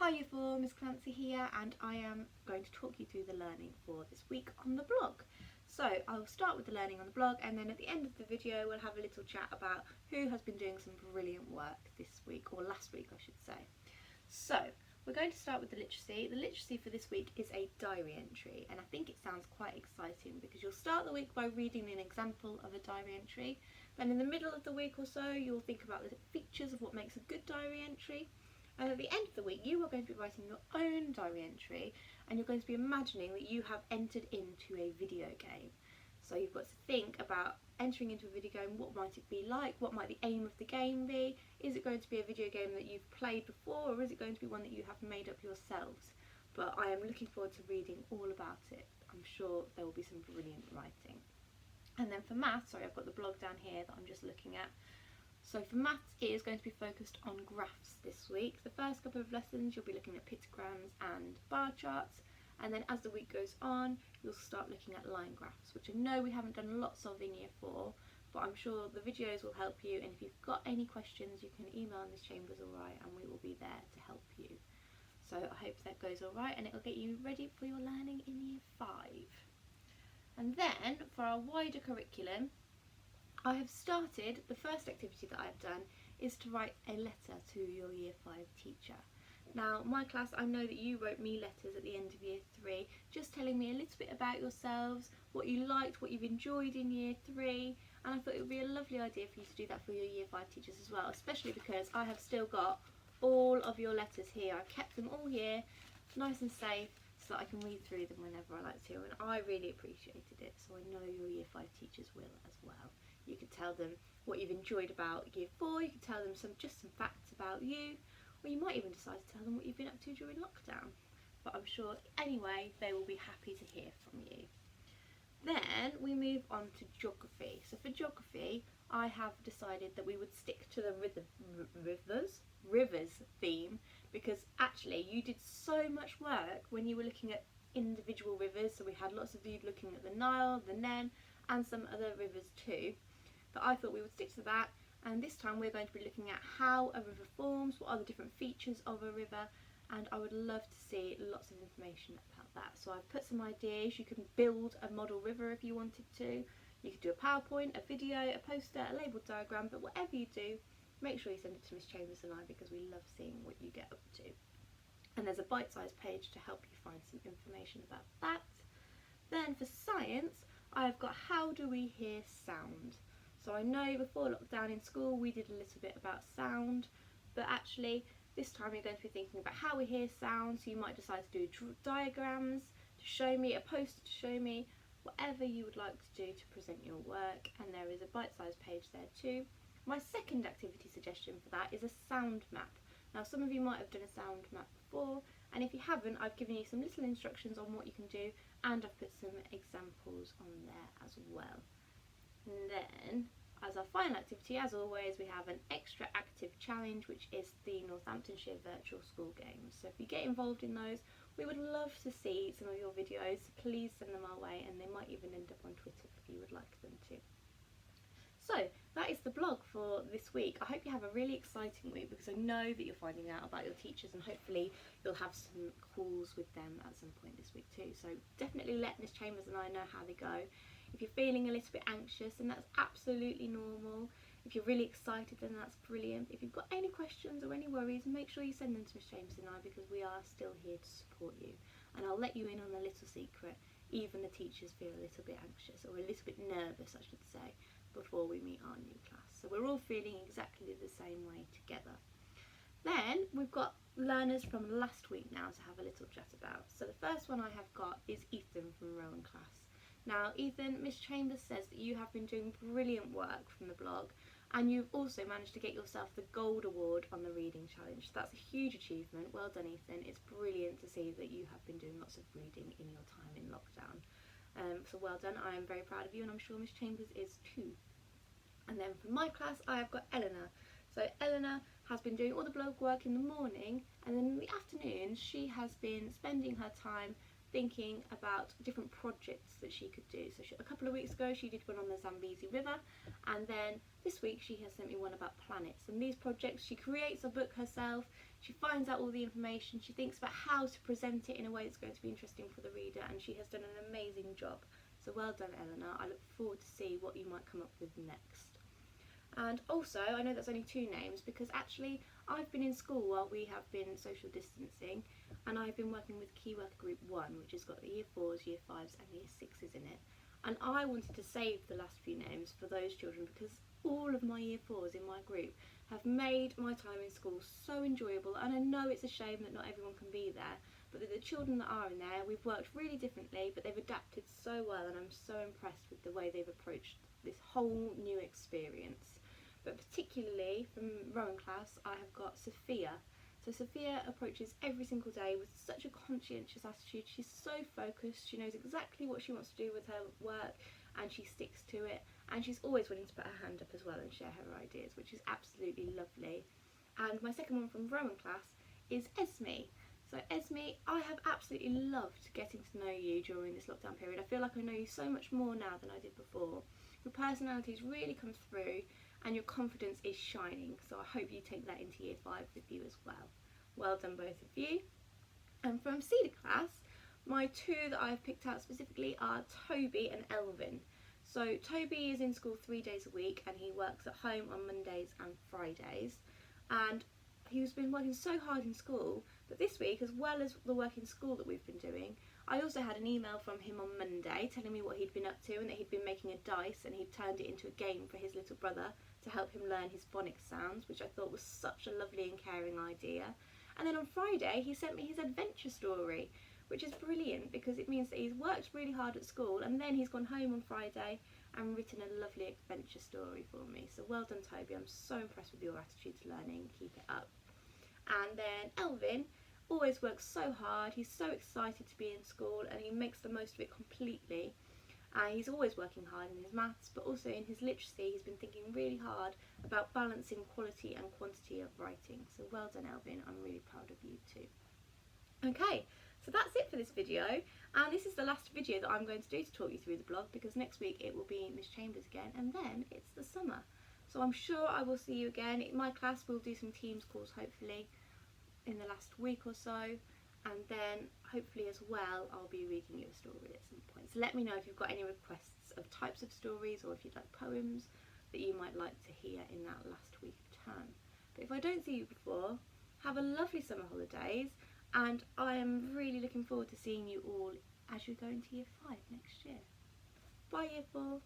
Hi you four, Miss Clancy here, and I am going to talk you through the learning for this week on the blog. So I'll start with the learning on the blog, and then at the end of the video we'll have a little chat about who has been doing some brilliant work this week, or last week I should say. So we're going to start with the literacy. The literacy for this week is a diary entry, and I think it sounds quite exciting because you'll start the week by reading an example of a diary entry. Then in the middle of the week or so you'll think about the features of what makes a good diary entry. And at the end of the week you are going to be writing your own diary entry, and you're going to be imagining that you have entered into a video game. So you've got to think about entering into a video game. What might it be like? What might the aim of the game be? Is it going to be a video game that you've played before, or is it going to be one that you have made up yourselves? But I am looking forward to reading all about it. I'm sure there will be some brilliant writing. And then for maths, sorry, I've got the blog down here that I'm just looking at. So for maths it is going to be focused on graphs this week. The first couple of lessons you'll be looking at pictograms and bar charts, and then as the week goes on you'll start looking at line graphs, which I know we haven't done lots of in year 4, but I'm sure the videos will help you, and if you've got any questions you can email Miss Chambers alright, and we will be there to help you. So I hope that goes alright, and it'll get you ready for your learning in year 5. And then for our wider curriculum, I have started, the first activity that I've done is to write a letter to your year 5 teacher. Now my class, I know that you wrote me letters at the end of year 3, just telling me a little bit about yourselves, what you liked, what you've enjoyed in year 3, and I thought it would be a lovely idea for you to do that for your year 5 teachers as well, especially because I have still got all of your letters here. I've kept them all here, nice and safe, so that I can read through them whenever I like to, and I really appreciated it, so I know your year 5 teachers will as well. You could tell them what you've enjoyed about year 4, you could tell them just some facts about you, or you might even decide to tell them what you've been up to during lockdown. But I'm sure anyway they will be happy to hear from you. Then we move on to geography. So for geography I have decided that we would stick to the rivers theme, because actually you did so much work when you were looking at individual rivers. So we had lots of you looking at the Nile, the Nen, and some other rivers too. But I thought we would stick to that, and this time we're going to be looking at how a river forms, what are the different features of a river, and I would love to see lots of information about that. So I've put some ideas. You can build a model river if you wanted to. You could do a PowerPoint, a video, a poster, a labelled diagram, but whatever you do, make sure you send it to Miss Chambers and I, because we love seeing what you get up to. And there's a bite-sized page to help you find some information about that. Then for science, I've got how do we hear sound. So I know before lockdown in school we did a little bit about sound, but actually this time you're going to be thinking about how we hear sound. So you might decide to do diagrams to show me, a poster to show me, whatever you would like to do to present your work, and there is a bite-sized page there too. My second activity suggestion for that is a sound map. Now some of you might have done a sound map before, and if you haven't, I've given you some little instructions on what you can do, and I've put some examples on there as well. And then, as our final activity, as always, we have an extra active challenge, which is the Northamptonshire Virtual School Games. So if you get involved in those, we would love to see some of your videos. Please send them our way, and they might even end up on Twitter if you would like them to. So that is the blog for this week. I hope you have a really exciting week, because I know that you're finding out about your teachers, and hopefully you'll have some calls with them at some point this week too. So definitely let Miss Chambers and I know how they go. If you're feeling a little bit anxious, then that's absolutely normal. If you're really excited, then that's brilliant. If you've got any questions or any worries, make sure you send them to Miss Chambers and I, because we are still here to support you. And I'll let you in on a little secret. Even the teachers feel a little bit anxious, or a little bit nervous I should say, before we meet our new class. So we're all feeling exactly the same way together. Then we've got learners from last week now to have a little chat about. So the first one I have got is Ethan from Rowan class. Now Ethan, Miss Chambers says that you have been doing brilliant work from the blog, and you've also managed to get yourself the gold award on the reading challenge. So that's a huge achievement. Well done, Ethan. It's brilliant to see that you have been doing lots of reading in your time in lockdown. So well done. I am very proud of you, and I'm sure Miss Chambers is too. And then from my class I have got Eleanor. So Eleanor has been doing all the blog work in the morning, and then in the afternoon she has been spending her time thinking about different projects that she could do. So a couple of weeks ago she did one on the Zambezi River, and then this week she has sent me one about planets. And these projects, she creates a book herself, She finds out all the information, she thinks about how to present it in a way that's going to be interesting for the reader, and she has done an amazing job. So well done, Eleanor. I look forward to see what you might come up with next. And also, I know that's only 2 names because actually I've been in school while we have been social distancing, and I've been working with Key Worker Group 1, which has got the Year 4s, Year 5s and Year 6s in it. And I wanted to save the last few names for those children because all of my Year 4s in my group have made my time in school so enjoyable, and I know it's a shame that not everyone can be there, but the children that are in there, we've worked really differently, but they've adapted so well, and I'm so impressed with the way they've approached this whole new experience. But particularly from Rowan class, I have got Sophia. So Sophia approaches every single day with such a conscientious attitude. She's so focused, she knows exactly what she wants to do with her work, and she sticks to it, and she's always willing to put her hand up as well and share her ideas, which is absolutely lovely. And my second one from Rowan class is Esme. So Esme, I have absolutely loved getting to know you during this lockdown period. I feel like I know you so much more now than I did before. Your personality's really come through and your confidence is shining, so I hope you take that into Year 5 with you as well. Well done both of you. And from Cedar class, my 2 that I've picked out specifically are Toby and Elvin. So Toby is in school 3 days a week and he works at home on Mondays and Fridays, and he's been working so hard in school, but this week, as well as the work in school that we've been doing, I also had an email from him on Monday telling me what he'd been up to and that he'd been making a dice and he'd turned it into a game for his little brother to help him learn his phonics sounds, which I thought was such a lovely and caring idea. And then on Friday he sent me his adventure story, which is brilliant because it means that he's worked really hard at school and then he's gone home on Friday and written a lovely adventure story for me. So well done, Toby. I'm so impressed with your attitude to learning. Keep it up. And then Elvin always works so hard. He's so excited to be in school and he makes the most of it completely. He's always working hard in his maths, but also in his literacy he's been thinking really hard about balancing quality and quantity of writing. So well done, Elvin. I'm really proud of you too. Okay, so that's it for this video, and this is the last video that I'm going to do to talk you through the blog, because next week it will be Miss Chambers again and then it's the summer. So I'm sure I will see you again. In my class we'll do some Teams calls hopefully in the last week or so, and then hopefully as well I'll be reading you a story at some point. So let me know if you've got any requests of types of stories or if you'd like poems that you might like to hear in that last week of term. But if I don't see you before, have a lovely summer holidays, and I am really looking forward to seeing you all as you go into Year 5 next year. Bye, Year 4.